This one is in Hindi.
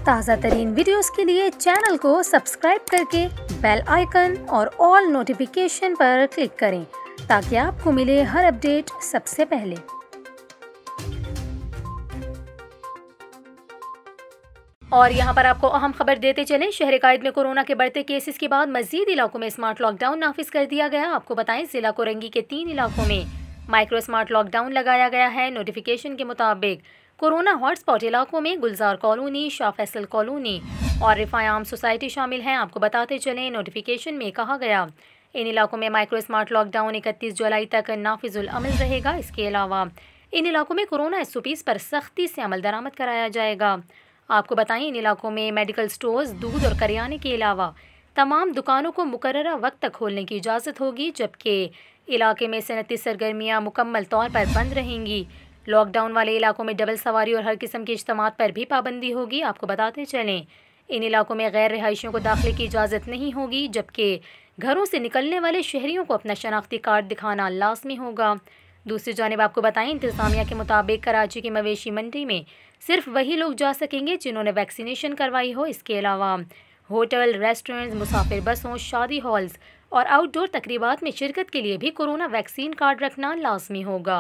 ताज़ा तरीन वीडियोस के लिए चैनल को सब्सक्राइब करके बेल आइकन और ऑल नोटिफिकेशन पर क्लिक करें ताकि आपको मिले हर अपडेट सबसे पहले। और यहाँ पर आपको अहम खबर देते चलें, शहर कायद में कोरोना के बढ़ते केसेस के बाद मजीद इलाकों में स्मार्ट लॉकडाउन नाफिज कर दिया गया। आपको बताएं, जिला कोरंगी के 3 इलाकों में माइक्रो स्मार्ट लॉकडाउन लगाया गया है। नोटिफिकेशन के मुताबिक कोरोना हॉटस्पॉट इलाकों में गुलजार कॉलोनी, शाह फैसल कॉलोनी और रिफायाम सोसाइटी शामिल हैं। आपको बताते चलें, नोटिफिकेशन में कहा गया इन इलाकों में माइक्रो स्मार्ट लॉकडाउन 31 जुलाई तक नाफिजुल अमल रहेगा। इसके अलावा इन इलाकों में कोरोना SOPs पर सख्ती से अमल दरामद कराया जाएगा। आपको बताएं, इन इलाकों में मेडिकल स्टोर्स, दूध और करियाने के अलावा तमाम दुकानों को मुकर्ररा वक्त तक खोलने की इजाज़त होगी, जबकि इलाके में सनती सरगर्मियाँ मुकम्मल तौर पर बंद रहेंगी। लॉकडाउन वाले इलाकों में डबल सवारी और हर किस्म के इज्तिमात पर भी पाबंदी होगी। आपको बताते चलें, इन इलाकों में गैर रिहायशियों को दाखिले की इजाज़त नहीं होगी, जबकि घरों से निकलने वाले शहरियों को अपना शनाख्ती कार्ड दिखाना लाजमी होगा। दूसरी जानिब आपको बताएं, इंतज़ामिया के मुताबिक कराची की मवेशी मंडी में सिर्फ वही लोग जा सकेंगे जिन्होंने वैक्सीनेशन करवाई हो। इसके अलावा होटल, रेस्टोरेंट्स, मुसाफिर बसों, शादी हॉल्स और आउटडोर तकरीबात में शिरकत के लिए भी कोरोना वैक्सीन कार्ड रखना लाजमी होगा।